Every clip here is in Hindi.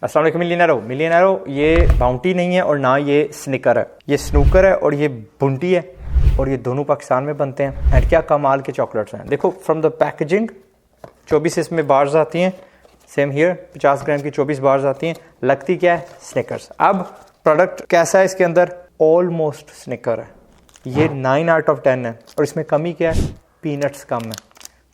अस्सलाम वालेकुम मिलियनेरो, ये बाउंटी नहीं है और ना ये स्निकर है, ये स्नूकर है और ये बुंटी है और ये दोनों पाकिस्तान में बनते हैं। एंड क्या कमाल के चॉकलेट्स हैं। देखो फ्रॉम द पैकेजिंग 24 इसमें बार्स आती हैं, सेम हियर 50 ग्राम की 24 बार्स आती हैं। लगती क्या है? स्निकर्स। अब प्रोडक्ट कैसा है इसके अंदर? ऑलमोस्ट स्निकर है, ये 9 आउट ऑफ 10 है। और इसमें कमी क्या है? पीनट्स कम है,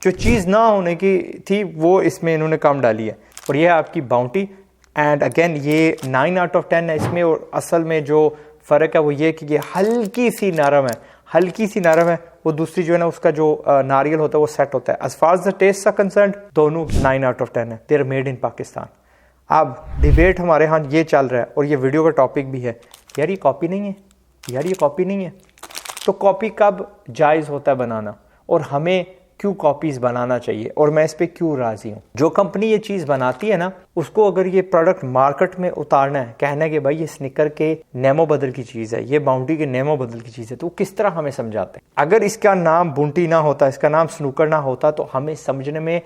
जो चीज़ ना होने की थी वो इसमें इन्होंने कम डाली है। और ये है आपकी बाउंटी। एंड अगेन ये 9 आउट ऑफ 10 है इसमें। और असल में जो फ़र्क है वो ये कि ये हल्की सी नरम है, हल्की सी नरम है। वो दूसरी जो है ना उसका जो नारियल होता है वो सेट होता है। As far as the test are concern दोनों 9 आउट ऑफ 10 है। They are made in Pakistan. अब डिबेट हमारे यहाँ ये चल रहा है और ये वीडियो का टॉपिक भी है, यार ये कॉपी नहीं है, यार ये कॉपी नहीं है। तो कॉपी कब जायज़ होता है बनाना, और हमें क्यों कॉपीज़ बनाना चाहिए, और मैं इस पर क्यों राज़ी हूँ। जो कंपनी ये चीज़ बनाती है ना, उसको अगर ये प्रोडक्ट मार्केट में उतारना है, कहना है कि भाई ये स्निकर के नेमो बदल की चीज़ है, ये बाउंटी के नेमो बदल की चीज़ है, तो वो किस तरह हमें समझाते हैं। अगर इसका नाम बुंटी ना होता, इसका नाम स्नूकर ना होता, तो हमें समझने में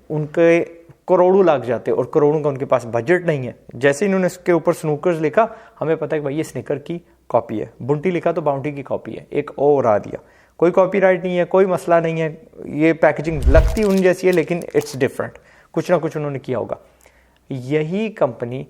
उनके करोड़ों लग जाते, और करोड़ों का उनके पास बजट नहीं है। जैसे इन्होंने इसके ऊपर स्नूकर्स लिखा, हमें पता है कि भाई ये स्निकर की कॉपी है। बुंटी लिखा तो बाउंटी की कॉपी है, एक ओ उड़ा दिया। कोई कॉपीराइट नहीं है, कोई मसला नहीं है। ये पैकेजिंग लगती उन जैसी है लेकिन इट्स डिफरेंट, कुछ ना कुछ उन्होंने किया होगा। यही कंपनी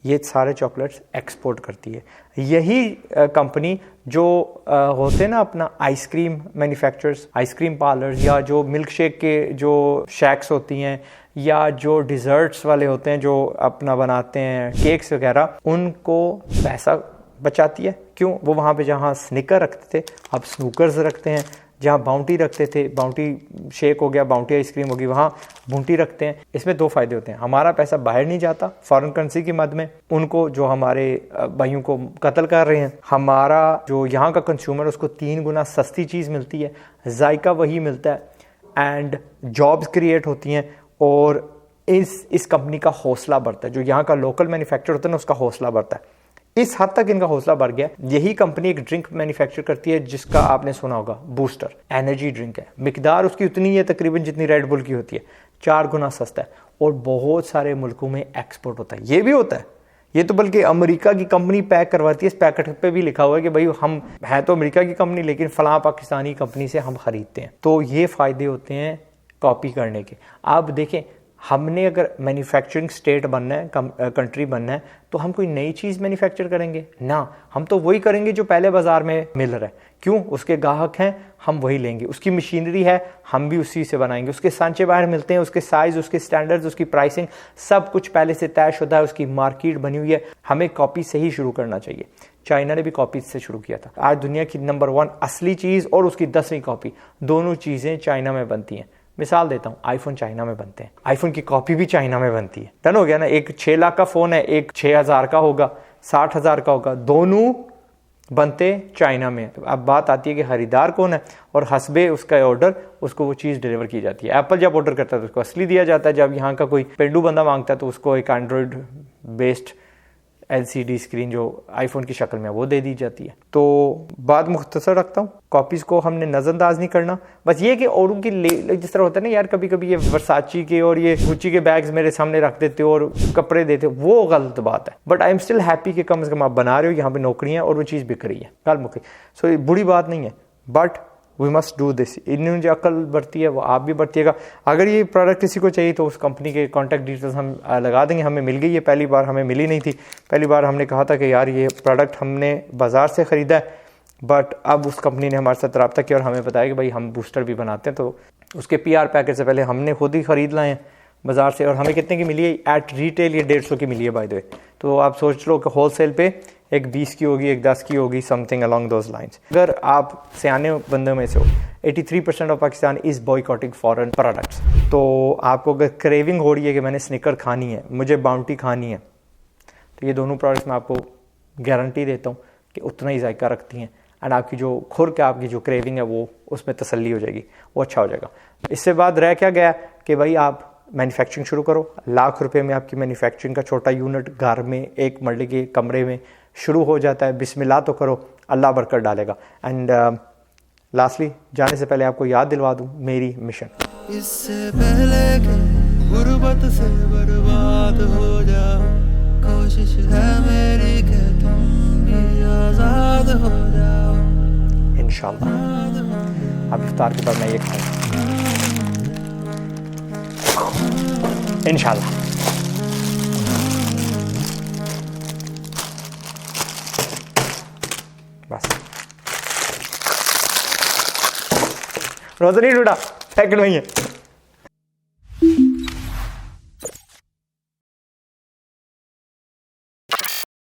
ये सारे चॉकलेट्स एक्सपोर्ट करती है। यही कंपनी जो होते हैं ना अपना आइसक्रीम मैन्युफैक्चरर्स, आइसक्रीम पार्लर्स, या जो मिल्क शेक के जो शैक्स होती हैं, या जो डिज़र्ट्स वाले होते हैं जो अपना बनाते हैं केक्स वगैरह, उनको पैसा बचाती है। क्यों? वो वहाँ पे जहाँ स्निकर रखते थे अब स्नूकर्स रखते हैं, जहाँ बाउंटी रखते थे, बाउंटी शेक हो गया, बाउंटी आइसक्रीम होगी, वहाँ बुंटी रखते हैं। इसमें दो फायदे होते हैं, हमारा पैसा बाहर नहीं जाता फॉरेन करेंसी की मद में, उनको जो हमारे भाइयों को कत्ल कर रहे हैं, हमारा जो यहाँ का कंज्यूमर उसको 3 गुना सस्ती चीज़ मिलती है, जायका वही मिलता है, एंड जॉब्स क्रिएट होती हैं। और इस कंपनी का हौसला बढ़ता है, जो यहाँ का लोकल मैन्युफैक्चर होता है ना उसका हौसला बढ़ता है। इस हद तक इनका हौसला बढ़ गया। यही कंपनी एक ड्रिंक मैन्युफैक्चर करती है जिसका आपने सुना होगा, बूस्टर एनर्जी ड्रिंक है। मिकदार उसकी उतनी है तकरीबन जितनी रेड बुल की होती है, 4 गुना सस्ता है, और बहुत सारे मुल्कों में एक्सपोर्ट होता है। ये भी होता है, ये तो बल्कि अमेरिका की कंपनी पैक करवाती है। इस पैकेट पे भी लिखा हुआ है कि भाई हम हैं तो अमेरिका की कंपनी लेकिन फलां पाकिस्तानी कंपनी से हम खरीदते हैं। तो ये फायदे होते हैं कॉपी करने के। आप देखें, हमने अगर मैन्युफैक्चरिंग स्टेट बनना है, कंट्री बनना है, तो हम कोई नई चीज़ मैन्युफैक्चर करेंगे ना, हम तो वही करेंगे जो पहले बाजार में मिल रहा है। क्यों? उसके ग्राहक हैं, हम वही लेंगे। उसकी मशीनरी है, हम भी उसी से बनाएंगे। उसके सांचे बाहर मिलते हैं, उसके साइज़, उसके स्टैंडर्ड्स, उसकी प्राइसिंग सब कुछ पहले से तयशुदा है, उसकी मार्केट बनी हुई है। हमें कॉपी से ही शुरू करना चाहिए। चाइना ने भी कॉपी से शुरू किया था। आज दुनिया की नंबर 1 असली चीज़ और उसकी 10वीं कॉपी, दोनों चीज़ें चाइना में बनती हैं। मिसाल देता हूँ, आईफोन चाइना में बनते हैं, आईफोन की कॉपी भी चाइना में बनती है। डन हो गया ना। एक 6 लाख का फ़ोन है, एक 6,000 का होगा, 60,000 का होगा, दोनों बनते चाइना में। अब बात आती है कि खरीदार कौन है, और हस्बे उसका ऑर्डर उसको वो चीज़ डिलीवर की जाती है। एप्पल जब ऑर्डर करता है तो उसको असली दिया जाता है, जब यहाँ का कोई पेंडू बंदा मांगता है तो उसको एक एंड्रॉयड बेस्ड LCD स्क्रीन जो आईफोन की शक्ल में वो दे दी जाती है। तो बात मुख्तसर रखता हूँ, कॉपीज़ को हमने नज़रअंदाज नहीं करना। बस ये कि औरों की जिस तरह होता है ना यार, कभी कभी ये वर्साची के और ये गुच्ची के बैग्स मेरे सामने रख देते हो और कपड़े देते हो, वो गलत बात है। But I am still happy कि कम से कम आप बना रहे हो, यहाँ पे नौकरियाँ और वो चीज़ बिक रही है, कल मुखी। सो ये बुरी बात नहीं है, but we must do this. इन्होंने जो अकल बढ़ती है वो आप भी बढ़तीएगा। अगर ये प्रोडक्ट किसी को चाहिए तो उस कंपनी के कॉन्टैक्ट डिटेल्स हम लगा देंगे। हमें मिल गई है, पहली बार हमें मिली नहीं थी। पहली बार हमने कहा था कि यार ये प्रोडक्ट हमने बाज़ार से ख़रीदा है, बट अब उस कंपनी ने हमारे साथ रब्ता किया और हमें बताया कि भाई हम बूस्टर भी बनाते हैं। तो उसके PR पैकेट से पहले हमने खुद ही ख़रीद लाए हैं बाज़ार से, और हमें कितने की मिली है? एट रिटेल ये 150 की मिली है बाय द वे। तो आप सोच लो कि होल सेल पे एक 20 की होगी, एक 10 की होगी, समथिंग अलॉन्ग दोज लाइन्स। अगर आप सियाने बंदों में से हो, 83% of Pakistan is boycotting foreign products. तो आपको अगर क्रेविंग हो रही है कि मैंने स्निकर खानी है, मुझे बाउंटी खानी है, तो ये दोनों प्रोडक्ट्स मैं आपको गारंटी देता हूँ कि उतना ही जायका रखती हैं। एंड आपकी जो खुर आपकी जो क्रेविंग है वो उसमें तसल्ली हो जाएगी, वो अच्छा हो जाएगा। इससे बाद रह क्या गया कि भाई आप मैन्युफैक्चरिंग शुरू करो। लाख रुपए में आपकी मैन्युफैक्चरिंग का छोटा यूनिट घर में, एक मरले के कमरे में शुरू हो जाता है। बिस्मिल्लाह तो करो, अल्लाह बरकत डालेगा। एंड लास्टली जाने से पहले आपको याद दिलवा दूं मेरी मिशन। इससे पहले गुर्बत से बर्बाद हो जा इंशाल्लाह। अब इफ्तार के बाद मैं ये खाऊंगा इंशाल्लाह। बस रोज़ा नहीं टूटा, पैकेट में ही है।